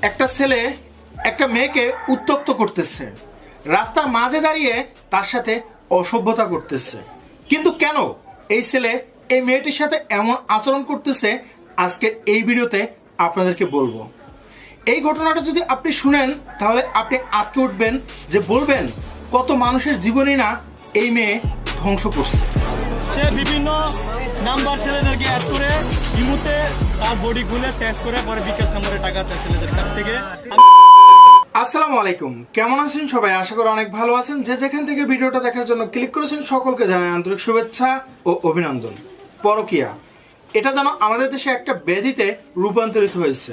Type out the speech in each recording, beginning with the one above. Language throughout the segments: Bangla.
একটা ছেলে একটা মেয়েকে উত্ত্যক্ত করতেছে, রাস্তার মাঝে দাঁড়িয়ে তার সাথে অসভ্যতা করতেছে। কিন্তু কেন এই ছেলে এই মেয়েটির সাথে এমন আচরণ করতেছে, আজকে এই ভিডিওতে আপনাদেরকে বলবো। এই ঘটনাটা যদি আপনি শুনেন তাহলে আপনি আটকে উঠবেন, যে বলবেন কত মানুষের জীবনই না এই মেয়ে ধ্বংস করছে। সে বিভিন্ন নাম্বার ছেলেদেরকে অ্যাড করে ইমুতে তার বডি খুলে সেট করে পরে বিকাশ নম্বরে টাকা চায় ছেলেদের কাছ থেকে। আসসালামু আলাইকুম, কেমন আছেন সবাই? আশা করি অনেক ভালো আছেন। যে যেখান থেকে ভিডিওটা দেখার জন্য ক্লিক করেছেন সকলকে জানাই আন্তরিক শুভেচ্ছা ও অভিনন্দন। পরকীয়া এটা যেন আমাদের দেশে একটা ব্যাধিতে রূপান্তরিত হয়েছে।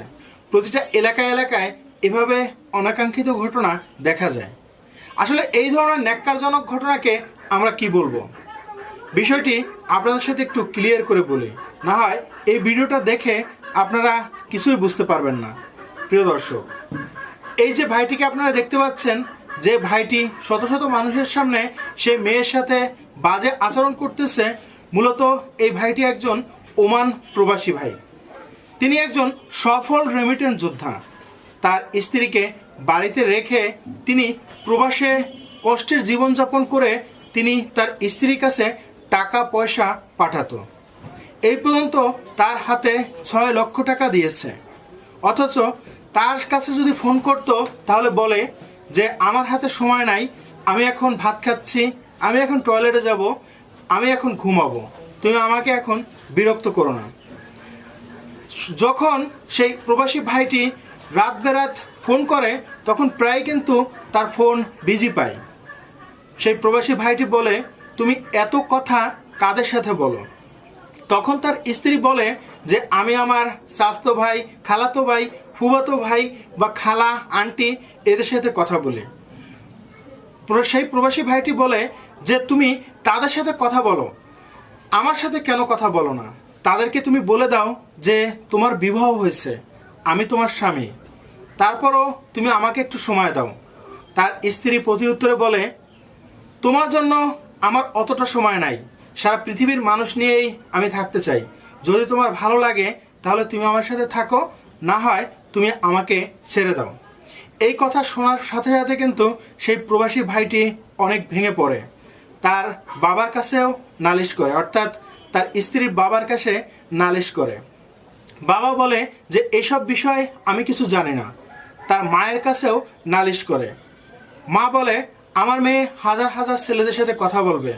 প্রতিটা এলাকায় এলাকায় এভাবে অনাকাঙ্ক্ষিত ঘটনা দেখা যায়। আসলে এই ধরনের ন্যাক্কারজনক ঘটনাকে আমরা কি বলবো, বিষয়টি আপনাদের সাথে একটু ক্লিয়ার করে বলি, না হয় এই ভিডিওটা দেখে আপনারা কিছুই বুঝতে পারবেন না। প্রিয় দর্শক, এই যে ভাইটিকে আপনারা দেখতে পাচ্ছেন, যে ভাইটি শত শত মানুষের সামনে সে মেয়ের সাথে বাজে আচরণ করতেছে, মূলত এই ভাইটি একজন ওমান প্রবাসী ভাই। তিনি একজন সফল রেমিটেন্স যোদ্ধা। তার স্ত্রীকে বাড়িতে রেখে তিনি প্রবাসে কষ্টের জীবনযাপন করে তিনি তার স্ত্রীর কাছে টাকা পয়সা পাঠাতো। এই পর্যন্ত তার হাতে 6 লক্ষ টাকা দিয়েছে। অথচ তার কাছে যদি ফোন করত তাহলে বলে যে আমার হাতে সময় নাই, আমি এখন ভাত খাচ্ছি, আমি এখন টয়লেটে যাব, আমি এখন ঘুমাবো, তুমি আমাকে এখন বিরক্ত করো না। যখন সেই প্রবাসী ভাইটি রাত বেরাত ফোন করে তখন প্রায় কিন্তু তার ফোন বিজি পায়। সেই প্রবাসী ভাইটি বলে, তুমি এত কথা কাদের সাথে বলো? তখন তার স্ত্রী বলে যে আমি আমার চাচাতো ভাই, খালাতো ভাই, ফুফাতো ভাই বা খালা আন্টি এদের সাথে কথা বলি। সেই প্রবাসী ভাইটি বলে যে তুমি তাদের সাথে কথা বলো, আমার সাথে কেন কথা বলো না? তাদেরকে তুমি বলে দাও যে তোমার বিবাহ হয়েছে, আমি তোমার স্বামী, তারপরও তুমি আমাকে একটু সময় দাও। তার স্ত্রী প্রতি উত্তরে বলে, তোমার জন্য আমার অতটা সময় নাই, সারা পৃথিবীর মানুষ নিয়েই আমি থাকতে চাই। যদি তোমার ভালো লাগে তাহলে তুমি আমার সাথে থাকো, না হয় তুমি আমাকে ছেড়ে দাও। এই কথা শোনার সাথে সাথে কিন্তু সেই প্রবাসী ভাইটি অনেক ভেঙে পড়ে। তার বাবার কাছেও নালিশ করে, অর্থাৎ তার স্ত্রীর বাবার কাছে নালিশ করে। বাবা বলে যে এসব বিষয় আমি কিছু জানি না। তার মায়ের কাছেও নালিশ করে। মা বলে আমার মেয়ে হাজার হাজার ছেলেদের সাথে কথা বলবে,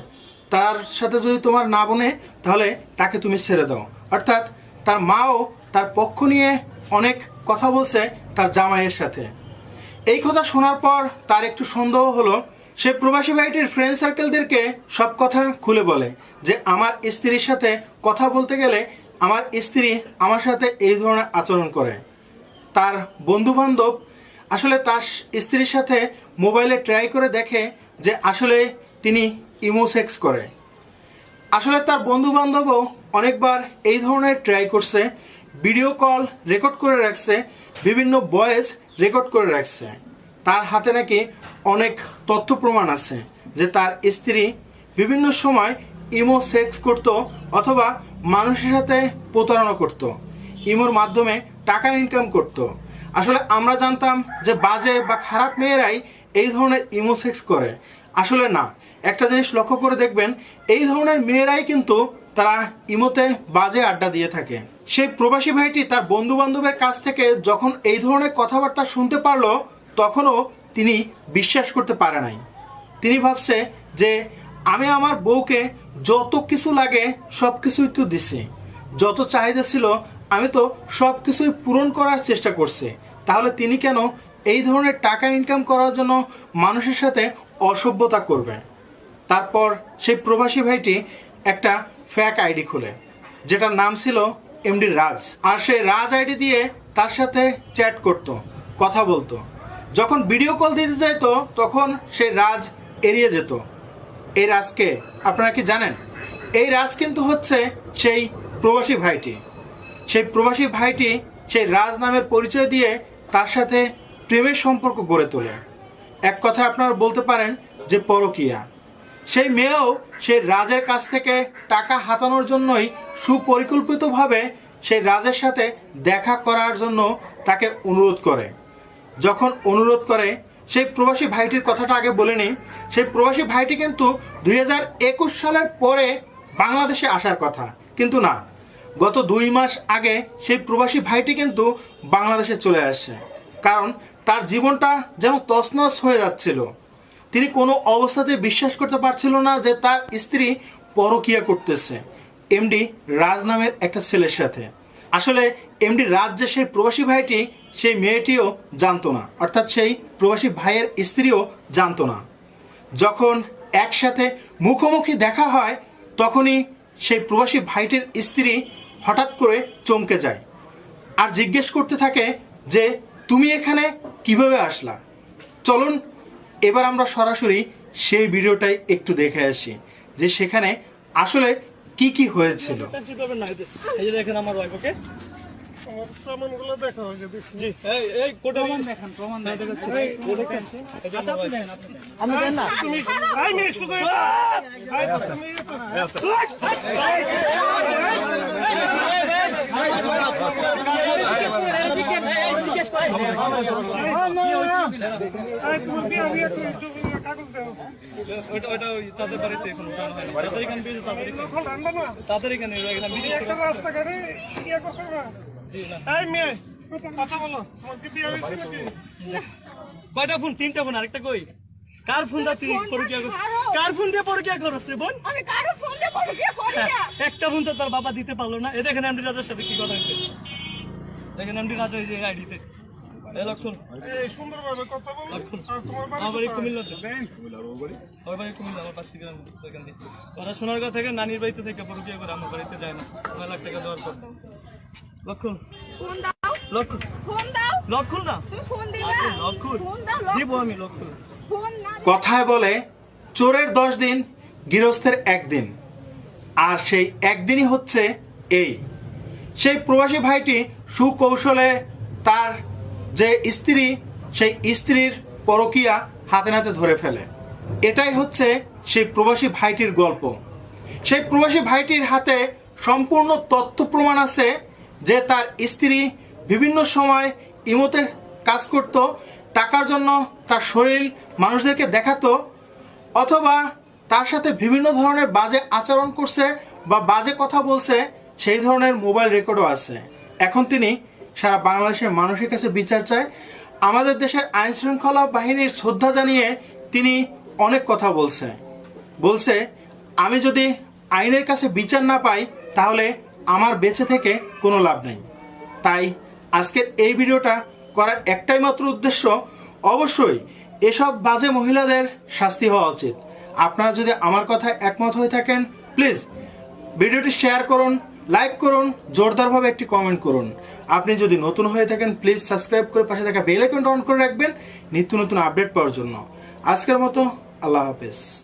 তার সাথে যদি তোমার না বনে তাহলে তাকে তুমি ছেড়ে দাও। অর্থাৎ তার মাও তার পক্ষ নিয়ে অনেক কথা বলছে তার জামাইয়ের সাথে। এই কথা শোনার পর তার একটু সন্দেহ হলো। সে প্রবাসী ভাইটির ফ্রেন্ড সার্কেলদেরকে সব কথা খুলে বলে যে আমার স্ত্রীর সাথে কথা বলতে গেলে আমার স্ত্রী আমার সাথে এই ধরনের আচরণ করে। তার বন্ধু বান্ধব আসলে তার স্ত্রীর সাথে মোবাইলে ট্রাই করে দেখে যে আসলে তিনি ইমো সেক্স করে। আসলে তার বন্ধু বান্ধবও অনেকবার এই ধরনের ট্রাই করছে, ভিডিও কল রেকর্ড করে রাখছে, বিভিন্ন ভয়েস রেকর্ড করে রাখছে। তার হাতে নাকি অনেক তথ্য প্রমাণ আছে যে তার স্ত্রী বিভিন্ন সময় ইমো সেক্স করত অথবা মানুষের সাথে প্রতারণা করত, ইমোর মাধ্যমে টাকা ইনকাম করত। আসলে আমরা জানতাম যে বাজে বা খারাপ মেয়েরাই এই ধরনের ইমো সেক্স করে। আসলে না, একটা জিনিস লক্ষ্য করে দেখবেন, এই ধরনের মেয়েরাই কিন্তু তারা ইমোতে বাজে আড্ডা দিয়ে থাকে। সেই প্রবাসী ভাইটি তার বন্ধু বান্ধবের কাছ থেকে যখন এই ধরনের কথাবার্তা শুনতে পারলো তখনও তিনি বিশ্বাস করতে পারে নাই। তিনি ভাবছে যে আমি আমার বউকে যত কিছু লাগে সব কিছুই তো দিছি, যত চাহিদা ছিল আমি তো সব কিছুই পূরণ করার চেষ্টা করছি, তাহলে তিনি কেন এই ধরনের টাকা ইনকাম করার জন্য মানুষের সাথে অসভ্যতা করবে? তারপর সেই প্রবাসী ভাইটি একটা ফ্যাক আইডি খোলে, যেটার নাম ছিল এমডি রাজ। আর সেই রাজ আইডি দিয়ে তার সাথে চ্যাট করত, কথা বলতো। যখন ভিডিও কল দিতে যাইতো তখন সেই রাজ এড়িয়ে যেত। এই রাজকে আপনারা কি জানেন? এই রাজ কিন্তু হচ্ছে সেই প্রবাসী ভাইটি। সেই প্রবাসী ভাইটি সেই রাজ নামের পরিচয় দিয়ে তার সাথে প্রেমের সম্পর্ক গড়ে তোলে। এক কথায় আপনারা বলতে পারেন যে পরকীয়া। সেই মেয়েও সেই রাজের কাছ থেকে টাকা হাতানোর জন্যই সুপরিকল্পিতভাবে সেই রাজের সাথে দেখা করার জন্য তাকে অনুরোধ করে। যখন অনুরোধ করে, সেই প্রবাসী ভাইটির কথাটা আগে বলে নিই। সেই প্রবাসী ভাইটি কিন্তু 2021 সালের পরে বাংলাদেশে আসার কথা, কিন্তু না, গত 2 মাস আগে সেই প্রবাসী ভাইটি কিন্তু বাংলাদেশে চলে আসে। কারণ তার জীবনটা যেন তছনছ হয়ে যাচ্ছিল। তিনি কোনো অবস্থাতে বিশ্বাস করতে পারছিল না যে তার স্ত্রী পরকীয়া করতেছে এমডি রাজ নামের একটা ছেলের সাথে। আসলে এমডি রাজ যে সেই প্রবাসী ভাইটি, সেই মেয়েটিও জানতো না, অর্থাৎ সেই প্রবাসী ভাইয়ের স্ত্রীও জানতো না। যখন একসাথে মুখোমুখি দেখা হয়, তখনই সেই প্রবাসী ভাইটির স্ত্রী হঠাৎ করে চমকে যায় আর জিজ্ঞেস করতে থাকে যে তুমি এখানে কিভাবে আসলা। চলুন এবার আমরা সরাসরি সেই ভিডিওটাই একটু দেখে আসি যে সেখানে আসলে কি কি হয়েছিল। টেনশন করবেন না, এই যে দেখেন আমার ওয়াইফ, ওকে? প্রমাণগুলো দেখা হয়ে গেছে। জি, এই কোটা দেখেন, প্রমাণ দেখাচ্ছি। এই দেখেন, এই যে আমার wife। আপনি দেন না তুমি আই মেয়ে শুধু তুমি কাগজ দাও। ওটা ওই তাদের বাড়িতে এখন উঠানো হয় না। তাদের এখানে বিয়ে, তাদের এখানে, এখন রান্না না তাদের এখানে এখানে বিদেশ একটা থেকে- রাস্তাঘাটে ইয়ে করতে না। জি না। এই মেয়ে কথা বলো, তোমার কি বিয়ে হয়েছে নাকি? কয়টা ফোন? 3টা ফোন, আরেকটা কই? কার ফোন দা তুই পরকিয়া কর? কার ফোন দিয়ে পরকিয়া করছ রে বোন? আমি কারো ফোন দিয়ে পরকিয়া করি না। একটা ফোন তো তার বাবা দিতে পারলো না। এ দেখেন এমডি রাজার সাথে কি কথা হয়েছে। দেখেন এমডি রাজা এই যে আইডিতে। এই লক্ষণ, এই সুন্দরভাবে কথা বলো। আর তোমার আমার বাড়ি বাড়ি কুমিল্লাতে। আমার বাড়ি কুমিল্লা, আমার 5 গ্রাম ওইখান থেকে। ওরা সোনারগাঁ থেকে নানির বাড়িতে থেকে পরকিয়া করে আমার বাড়িতে যায় না। 9 লাখ টাকা দেওয়ার পর। লক্ষণ, ফোন দাও, লক্ষণ, ফোন দাও। লক্ষণ না, তুমি ফোন দিবা। লক্ষণ ফোন দাও, দিব আমি লক্ষণ। ফোন না দিলে- কথায় বলে চোরের 10 দিন, গৃহস্থের 1 দিন। আর সেই একদিনই হচ্ছে এই। সেই প্রবাসী ভাইটি সুকৌশলে তার যে স্ত্রী, সেই স্ত্রীর পরকীয়া হাতে নাতে ধরে ফেলে। এটাই হচ্ছে সেই প্রবাসী ভাইটির গল্প। সেই প্রবাসী ভাইটির হাতে সম্পূর্ণ তথ্য প্রমাণ আছে যে তার স্ত্রী বিভিন্ন সময় ইমোতে কাজ করত, টাকার জন্য তার শরীর মানুষদেরকে দেখাতো, অথবা তার সাথে বিভিন্ন ধরনের বাজে আচরণ করছে বা বাজে কথা বলছে, সেই ধরনের মোবাইল রেকর্ডও আছে। এখন তিনি সারা বাংলাদেশের মানুষের কাছে বিচার চায়। আমাদের দেশের আইন শৃঙ্খলা বাহিনীর শ্রদ্ধা জানিয়ে তিনি অনেক কথা বলছে আমি যদি আইনের কাছে বিচার না পাই তাহলে আমার বেঁচে থেকে কোনো লাভ নেই। তাই আজকের এই ভিডিওটা করার একটাই মাত্র উদ্দেশ্য, অবশ্যই এসব বাজে মহিলাদের শাস্তি হওয়া উচিত। আপনারা যদি আমার কথায় একমত হয়ে থাকেন, প্লিজ ভিডিওটি শেয়ার করুন, লাইক করুন, জোরদারভাবে একটি কমেন্ট করুন। আপনি যদি নতুন হয়ে থাকেন প্লিজ সাবস্ক্রাইব করে পাশে থাকা বেল আইকনটা অন করে রাখবেন নিত্য নতুন আপডেট পাওয়ার জন্য। আজকের মতো আল্লাহ হাফেজ।